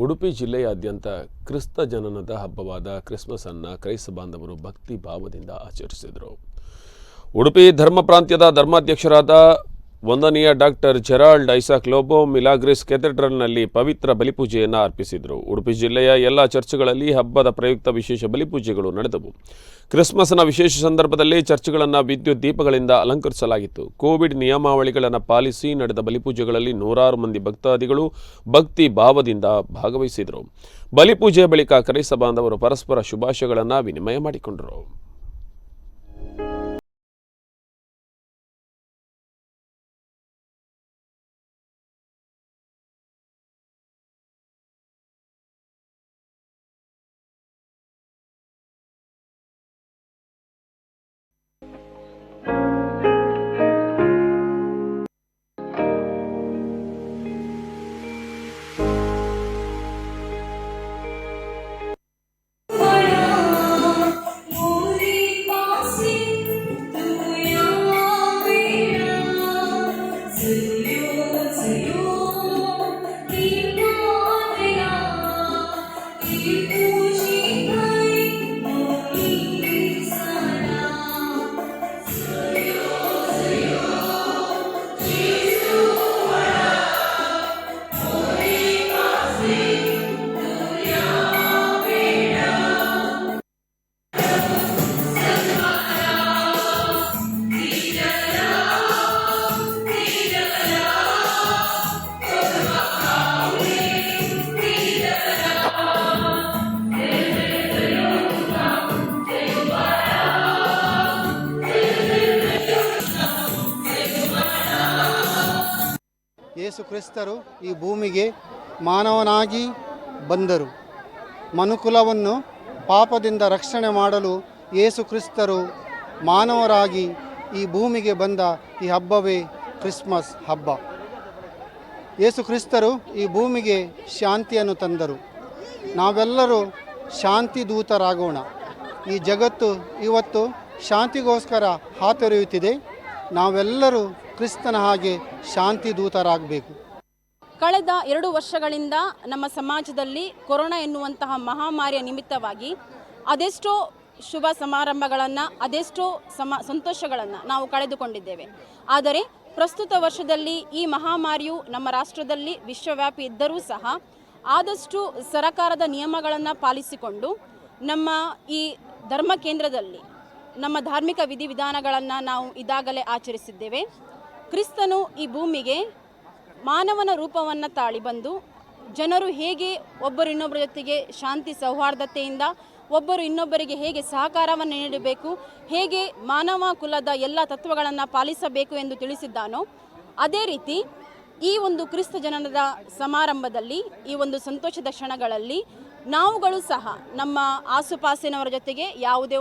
ಉಡುಪಿ ಜಿಲ್ಲೆಯಾದ್ಯಂತ ಕ್ರಿಸ್ತ ಜನನದ ಹಬ್ಬವಾದ ಕ್ರಿಸ್ಮಸ್ ಅನ್ನು ಕ್ರೈಸ್ತ ಬಾಂಧವರು ಭಕ್ತಿ ಭಾವದಿಂದ ಆಚರಿಸಿದರು. ಉಡುಪಿ ಧರ್ಮ ಪ್ರಾಂತ್ಯದ ಧರ್ಮಾಧ್ಯಕ್ಷರಾದ ವಂದನೀಯ doctor Gerald Isaac Lobo Milagres ಕೆಥೆಡ್ರಲ್ನಲ್ಲಿ ಪವಿತ್ರ ಬಲಿಪೂಜೆಯನ್ನು ಅರ್ಪಿಸಿದರು. ಉಡುಪಿ ಜಿಲ್ಲೆಯ ಎಲ್ಲ ಚರ್ಚ್ಗಳಲ್ಲಿ ಹಬ್ಬದ ಪ್ರಯುಕ್ತ ವಿಶೇಷ ಬಲಿಪೂಜೆಗಳು ನಡೆದವು. ಕ್ರಿಸ್ಮಸ್ನ ವಿಶೇಷ ಸಂದರ್ಭದಲ್ಲಿ ಚರ್ಚ್ಗಳನ್ನು ವಿದ್ಯುತ್ ದೀಪಗಳಿಂದ ಅಲಂಕರಿಸಲಾಗಿತ್ತು. ಕೋವಿಡ್ ನಿಯಮಾವಳಿಗಳನ್ನು ಪಾಲಿಸಿ ನಡೆದ ಬಲಿಪೂಜೆಗಳಲ್ಲಿ ನೂರಾರು ಮಂದಿ ಭಕ್ತಾದಿಗಳು ಭಕ್ತಿ ಭಾವದಿಂದ ಭಾಗವಹಿಸಿದರು. ಬಲಿಪೂಜೆಯ ಬಳಿಕ ಕ್ರೈಸ್ತ ಬಾಂಧವರು ಪರಸ್ಪರ ಶುಭಾಶಯಗಳನ್ನು ವಿನಿಮಯ ಮಾಡಿಕೊಂಡರು. ಯೇಸು ಕ್ರಿಸ್ತರು ಈ ಭೂಮಿಗೆ ಮಾನವನಾಗಿ ಬಂದರು. ಮನುಕುಲವನ್ನು ಪಾಪದಿಂದ ರಕ್ಷಣೆ ಮಾಡಲು ಯೇಸು ಕ್ರಿಸ್ತರು ಮಾನವರಾಗಿ ಈ ಭೂಮಿಗೆ ಬಂದ ಈ ಹಬ್ಬವೇ ಕ್ರಿಸ್ಮಸ್ ಹಬ್ಬ. ಯೇಸು ಕ್ರಿಸ್ತರು ಈ ಭೂಮಿಗೆ ಶಾಂತಿಯನ್ನು ತಂದರು. ನಾವೆಲ್ಲರೂ ಶಾಂತಿ ದೂತರಾಗೋಣ. ಈ ಜಗತ್ತು ಇವತ್ತು ಶಾಂತಿಗೋಸ್ಕರ ಹಾತೊರೆಯುತ್ತಿದೆ. ನಾವೆಲ್ಲರೂ ಕ್ರಿಸ್ತನ ಹಾಗೆ ಶಾಂತಿ ದೂತರಾಗಬೇಕು. ಕಳೆದ 2 ವರ್ಷಗಳಿಂದ ನಮ್ಮ ಸಮಾಜದಲ್ಲಿ ಕೊರೋನಾ ಎನ್ನುವಂತಹ ಮಹಾಮಾರಿಯ ನಿಮಿತ್ತವಾಗಿ ಅದೆಷ್ಟೋ ಶುಭ ಸಮಾರಂಭಗಳನ್ನು, ಅದೆಷ್ಟೋ ಸಂತೋಷಗಳನ್ನು ನಾವು ಕಳೆದುಕೊಂಡಿದ್ದೇವೆ. ಆದರೆ ಪ್ರಸ್ತುತ ವರ್ಷದಲ್ಲಿ ಈ ಮಹಾಮಾರಿಯು ನಮ್ಮ ರಾಷ್ಟ್ರದಲ್ಲಿ ವಿಶ್ವವ್ಯಾಪಿ ಇದ್ದರೂ ಸಹ ಆದಷ್ಟು ಸರಕಾರದ ನಿಯಮಗಳನ್ನು ಪಾಲಿಸಿಕೊಂಡು ನಮ್ಮ ಈ ಧರ್ಮ ಕೇಂದ್ರದಲ್ಲಿ ನಮ್ಮ ಧಾರ್ಮಿಕ ವಿಧಿವಿಧಾನಗಳನ್ನು ನಾವು ಇದಾಗಲೇ ಆಚರಿಸಿದ್ದೇವೆ. ಕ್ರಿಸ್ತನು ಈ ಭೂಮಿಗೆ ಮಾನವನ ರೂಪವನ್ನು ತಾಳಿ ಬಂದು ಜನರು ಹೇಗೆ ಒಬ್ಬರು ಇನ್ನೊಬ್ಬರ ಜೊತೆಗೆ ಶಾಂತಿ ಸೌಹಾರ್ದತೆಯಿಂದ ಒಬ್ಬರು ಇನ್ನೊಬ್ಬರಿಗೆ ಹೇಗೆ ಸಹಕಾರವನ್ನು ನೀಡಬೇಕು, ಹೇಗೆ ಮಾನವ ಕುಲದ ಎಲ್ಲ ತತ್ವಗಳನ್ನು ಪಾಲಿಸಬೇಕು ಎಂದು ತಿಳಿಸಿದ್ದಾನೋ, ಅದೇ ರೀತಿ ಈ ಒಂದು ಕ್ರಿಸ್ತ ಜನನದ ಸಮಾರಂಭದಲ್ಲಿ, ಈ ಒಂದು ಸಂತೋಷದ ಕ್ಷಣಗಳಲ್ಲಿ ನಾವುಗಳು ಸಹ ನಮ್ಮ ಆಸುಪಾಸಿನವರ ಜೊತೆಗೆ ಯಾವುದೇ